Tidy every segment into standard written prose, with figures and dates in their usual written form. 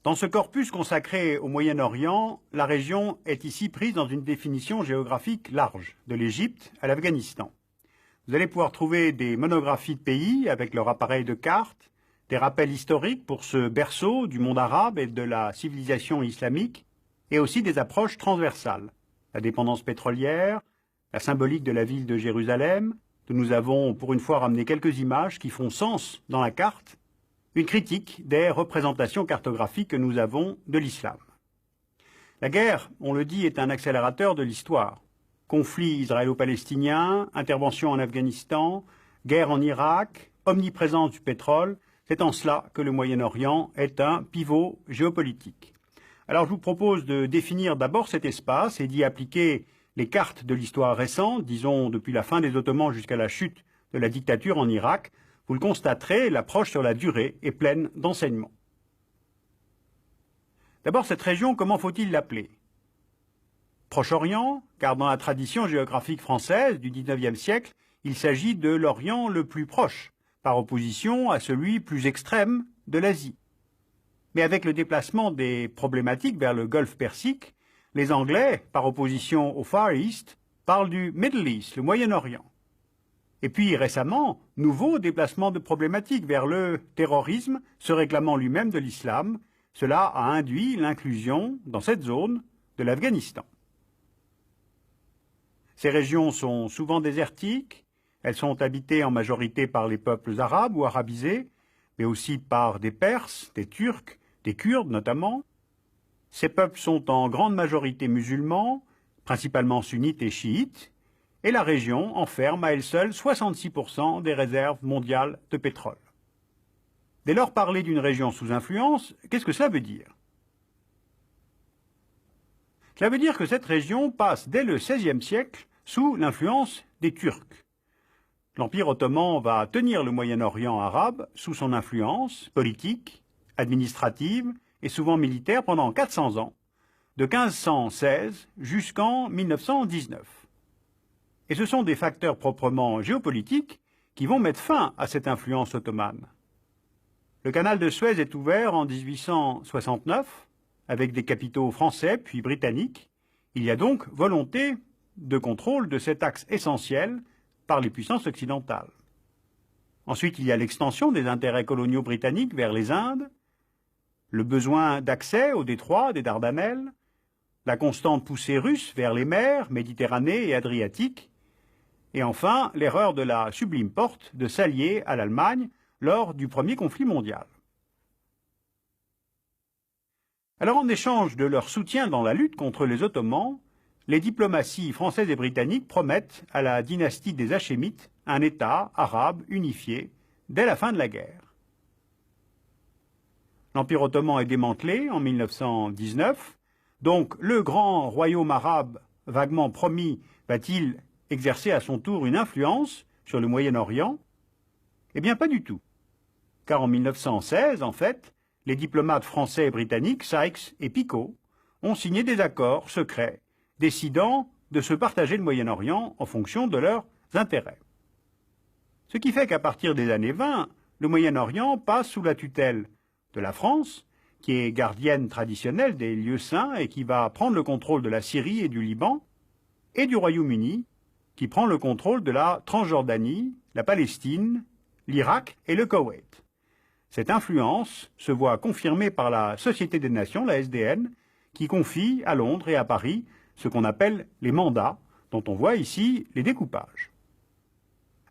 Dans ce corpus consacré au Moyen-Orient, la région est ici prise dans une définition géographique large, de l'Égypte à l'Afghanistan. Vous allez pouvoir trouver des monographies de pays avec leur appareil de carte, des rappels historiques pour ce berceau du monde arabe et de la civilisation islamique, et aussi des approches transversales. La dépendance pétrolière, la symbolique de la ville de Jérusalem, dont nous avons pour une fois ramené quelques images qui font sens dans la carte, une critique des représentations cartographiques que nous avons de l'islam. La guerre, on le dit, est un accélérateur de l'histoire. Conflits israélo-palestiniens, intervention en Afghanistan, guerre en Irak, omniprésence du pétrole, c'est en cela que le Moyen-Orient est un pivot géopolitique. Alors je vous propose de définir d'abord cet espace et d'y appliquer les cartes de l'histoire récente, disons depuis la fin des Ottomans jusqu'à la chute de la dictature en Irak. Vous le constaterez, l'approche sur la durée est pleine d'enseignements. D'abord, cette région, comment faut-il l'appeler? Proche-Orient, car dans la tradition géographique française du XIXe siècle, il s'agit de l'Orient le plus proche, par opposition à celui plus extrême de l'Asie. Mais avec le déplacement des problématiques vers le Golfe Persique, les Anglais, par opposition au Far East, parlent du Middle East, le Moyen-Orient. Et puis récemment, nouveau déplacement de problématiques vers le terrorisme, se réclamant lui-même de l'islam. Cela a induit l'inclusion, dans cette zone, de l'Afghanistan. Ces régions sont souvent désertiques, elles sont habitées en majorité par les peuples arabes ou arabisés, mais aussi par des Perses, des Turcs, des Kurdes notamment. Ces peuples sont en grande majorité musulmans, principalement sunnites et chiites, et la région enferme à elle seule 66% des réserves mondiales de pétrole. Dès lors, parler d'une région sous influence, qu'est-ce que cela veut dire? Cela veut dire que cette région passe dès le XVIe siècle sous l'influence des Turcs. L'Empire ottoman va tenir le Moyen-Orient arabe sous son influence politique, administrative et souvent militaire pendant 400 ans, de 1516 jusqu'en 1919. Et ce sont des facteurs proprement géopolitiques qui vont mettre fin à cette influence ottomane. Le canal de Suez est ouvert en 1869, avec des capitaux français puis britanniques. Il y a donc volonté de contrôle de cet axe essentiel par les puissances occidentales. Ensuite, il y a l'extension des intérêts coloniaux britanniques vers les Indes, le besoin d'accès au détroit des Dardanelles, la constante poussée russe vers les mers, Méditerranée et Adriatique, et enfin, l'erreur de la sublime porte de s'allier à l'Allemagne lors du premier conflit mondial. Alors, en échange de leur soutien dans la lutte contre les Ottomans, les diplomaties françaises et britanniques promettent à la dynastie des Hachémites un État arabe unifié dès la fin de la guerre. L'Empire ottoman est démantelé en 1919, donc le grand royaume arabe vaguement promis va-t-il exercer à son tour une influence sur le Moyen-Orient? Eh bien, pas du tout. Car en 1916, en fait, les diplomates français et britanniques, Sykes et Picot, ont signé des accords secrets, décidant de se partager le Moyen-Orient en fonction de leurs intérêts. Ce qui fait qu'à partir des années 20, le Moyen-Orient passe sous la tutelle de la France, qui est gardienne traditionnelle des lieux saints et qui va prendre le contrôle de la Syrie et du Liban, et du Royaume-Uni, qui prend le contrôle de la Transjordanie, la Palestine, l'Irak et le Koweït. Cette influence se voit confirmée par la Société des Nations, la SDN, qui confie à Londres et à Paris ce qu'on appelle les mandats, dont on voit ici les découpages.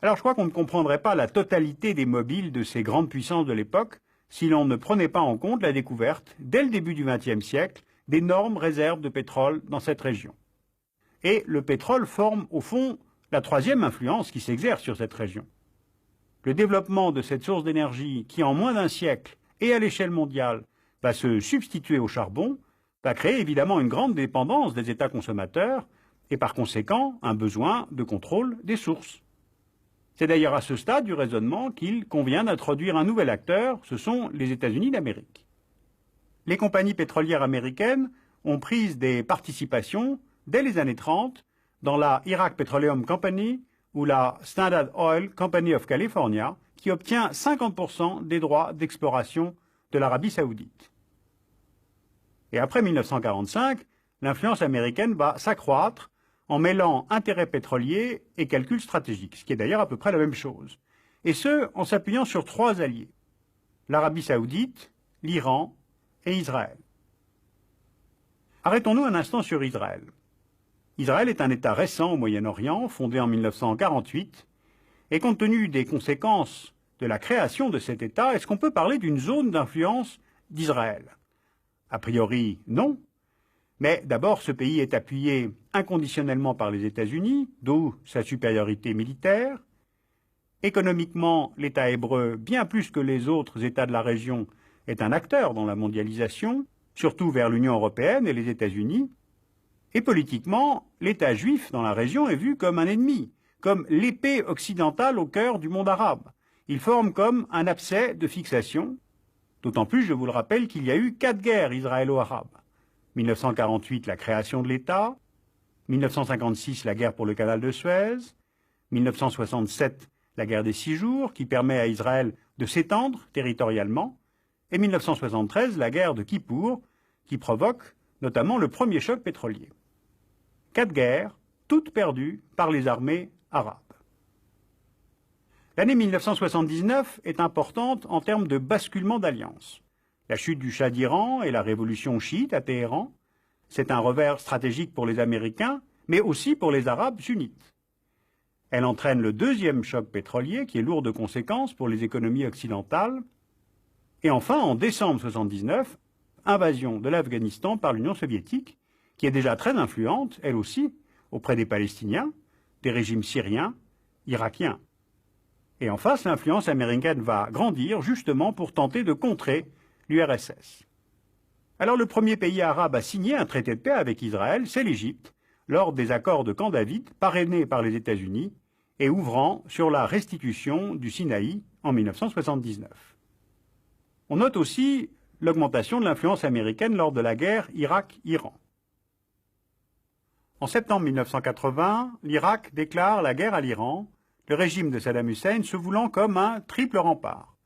Alors je crois qu'on ne comprendrait pas la totalité des mobiles de ces grandes puissances de l'époque si l'on ne prenait pas en compte la découverte, dès le début du XXe siècle, d'énormes réserves de pétrole dans cette région. Et le pétrole forme, au fond, la troisième influence qui s'exerce sur cette région. Le développement de cette source d'énergie qui, en moins d'un siècle et à l'échelle mondiale, va se substituer au charbon, va créer évidemment une grande dépendance des États consommateurs et par conséquent un besoin de contrôle des sources. C'est d'ailleurs à ce stade du raisonnement qu'il convient d'introduire un nouvel acteur, ce sont les États-Unis d'Amérique. Les compagnies pétrolières américaines ont pris des participations dès les années 30 dans la Iraq Petroleum Company, ou la Standard Oil Company of California, qui obtient 50% des droits d'exploration de l'Arabie saoudite. Et après 1945, l'influence américaine va s'accroître en mêlant intérêts pétroliers et calculs stratégiques, ce qui est d'ailleurs à peu près la même chose. Et ce, en s'appuyant sur trois alliés, l'Arabie saoudite, l'Iran et Israël. Arrêtons-nous un instant sur Israël. Israël est un État récent au Moyen-Orient, fondé en 1948, et compte tenu des conséquences de la création de cet État, est-ce qu'on peut parler d'une zone d'influence d'Israël? A priori, non. Mais d'abord, ce pays est appuyé inconditionnellement par les États-Unis, d'où sa supériorité militaire. Économiquement, l'État hébreu, bien plus que les autres États de la région, est un acteur dans la mondialisation, surtout vers l'Union européenne et les États-Unis. Et politiquement, l'État juif dans la région est vu comme un ennemi, comme l'épée occidentale au cœur du monde arabe. Il forme comme un abcès de fixation, d'autant plus, je vous le rappelle, qu'il y a eu 4 guerres israélo-arabes. 1948, la création de l'État, 1956, la guerre pour le canal de Suez, 1967, la guerre des 6 jours, qui permet à Israël de s'étendre territorialement, et 1973, la guerre de Kippour, qui provoque notamment le premier choc pétrolier. 4 guerres, toutes perdues par les armées arabes. L'année 1979 est importante en termes de basculement d'alliance. La chute du Shah d'Iran et la révolution chiite à Téhéran, c'est un revers stratégique pour les Américains, mais aussi pour les Arabes sunnites. Elle entraîne le deuxième choc pétrolier qui est lourd de conséquences pour les économies occidentales. Et enfin, en décembre 1979, invasion de l'Afghanistan par l'Union soviétique, qui est déjà très influente, elle aussi, auprès des Palestiniens, des régimes syriens, irakiens. Et en face, l'influence américaine va grandir justement pour tenter de contrer l'URSS. Alors le premier pays arabe à signer un traité de paix avec Israël, c'est l'Égypte, lors des accords de Camp David, parrainés par les États-Unis et ouvrant sur la restitution du Sinaï en 1979. On note aussi l'augmentation de l'influence américaine lors de la guerre Irak-Iran. En septembre 1980, l'Irak déclare la guerre à l'Iran, le régime de Saddam Hussein se voulant comme un triple rempart,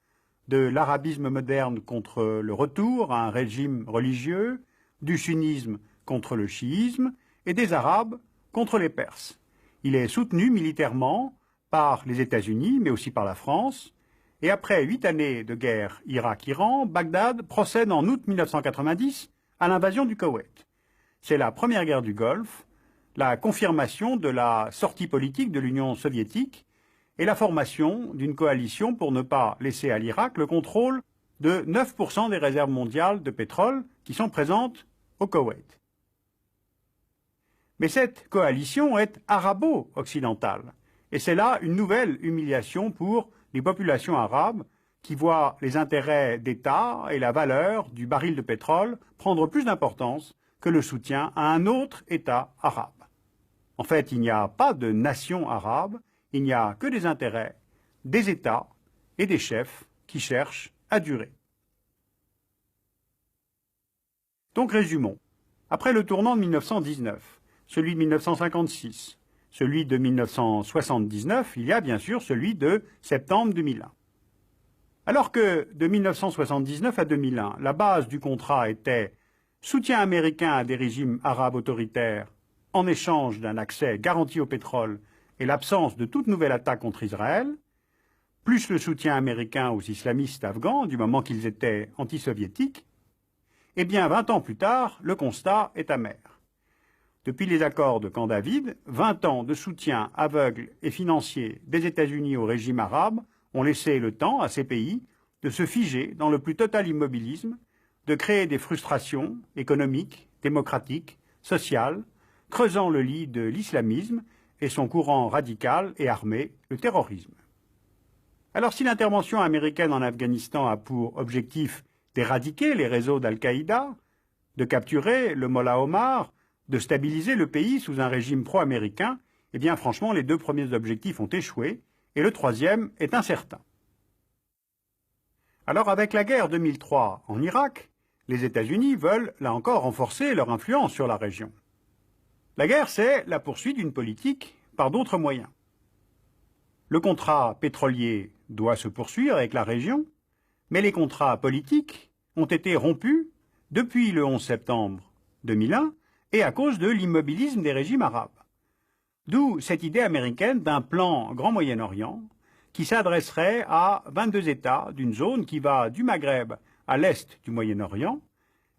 de l'arabisme moderne contre le retour à un régime religieux, du sunnisme contre le chiisme et des Arabes contre les Perses. Il est soutenu militairement par les États-Unis, mais aussi par la France, et après 8 années de guerre Irak-Iran, Bagdad procède en août 1990 à l'invasion du Koweït. C'est la première guerre du Golfe, la confirmation de la sortie politique de l'Union soviétique et la formation d'une coalition pour ne pas laisser à l'Irak le contrôle de 9% des réserves mondiales de pétrole qui sont présentes au Koweït. Mais cette coalition est arabo-occidentale, et c'est là une nouvelle humiliation pour les populations arabes qui voient les intérêts d'État et la valeur du baril de pétrole prendre plus d'importance que le soutien à un autre État arabe. En fait, il n'y a pas de nation arabe, il n'y a que des intérêts, des États et des chefs qui cherchent à durer. Donc résumons. Après le tournant de 1919, celui de 1956, celui de 1979, il y a bien sûr celui de septembre 2001. Alors que de 1979 à 2001, la base du contrat était soutien américain à des régimes arabes autoritaires en échange d'un accès garanti au pétrole et l'absence de toute nouvelle attaque contre Israël, plus le soutien américain aux islamistes afghans du moment qu'ils étaient anti-soviétiques, eh bien 20 ans plus tard, le constat est amer. Depuis les accords de Camp David, 20 ans de soutien aveugle et financier des États-Unis au régime arabe ont laissé le temps à ces pays de se figer dans le plus total immobilisme, de créer des frustrations économiques, démocratiques, sociales, creusant le lit de l'islamisme et son courant radical et armé, le terrorisme. Alors si l'intervention américaine en Afghanistan a pour objectif d'éradiquer les réseaux d'Al-Qaïda, de capturer le Mollah Omar, de stabiliser le pays sous un régime pro-américain, eh bien franchement les 2 premiers objectifs ont échoué et le 3e est incertain. Alors avec la guerre 2003 en Irak, les États-Unis veulent là encore renforcer leur influence sur la région. La guerre, c'est la poursuite d'une politique par d'autres moyens. Le contrat pétrolier doit se poursuivre avec la région, mais les contrats politiques ont été rompus depuis le 11 septembre 2001 et à cause de l'immobilisme des régimes arabes. D'où cette idée américaine d'un plan Grand Moyen-Orient qui s'adresserait à 22 États d'une zone qui va du Maghreb à l'est du Moyen-Orient,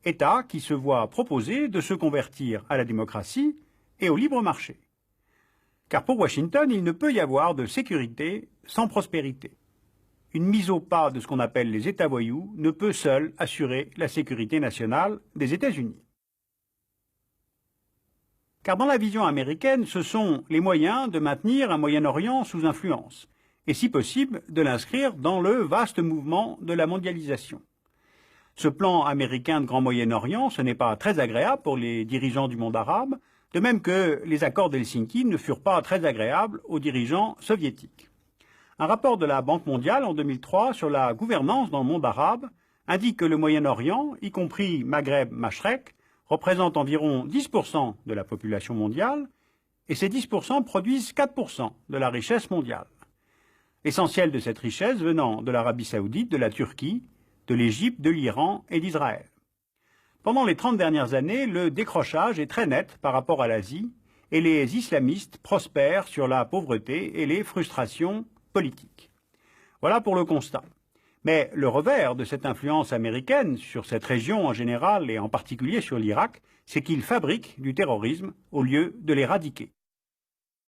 États qui se voient proposer de se convertir à la démocratie et au libre marché. Car pour Washington, il ne peut y avoir de sécurité sans prospérité. Une mise au pas de ce qu'on appelle les États voyous ne peut seule assurer la sécurité nationale des États-Unis. Car dans la vision américaine, ce sont les moyens de maintenir un Moyen-Orient sous influence, et si possible de l'inscrire dans le vaste mouvement de la mondialisation. Ce plan américain de Grand Moyen-Orient, ce n'est pas très agréable pour les dirigeants du monde arabe, de même que les accords d'Helsinki ne furent pas très agréables aux dirigeants soviétiques. Un rapport de la Banque mondiale en 2003 sur la gouvernance dans le monde arabe indique que le Moyen-Orient, y compris Maghreb-Mashrek, représente environ 10% de la population mondiale, et ces 10% produisent 4% de la richesse mondiale. L'essentiel de cette richesse venant de l'Arabie saoudite, de la Turquie, de l'Égypte, de l'Iran et d'Israël. Pendant les 30 dernières années, le décrochage est très net par rapport à l'Asie, et les islamistes prospèrent sur la pauvreté et les frustrations politiques. Voilà pour le constat. Mais le revers de cette influence américaine sur cette région en général et en particulier sur l'Irak, c'est qu'ils fabriquent du terrorisme au lieu de l'éradiquer.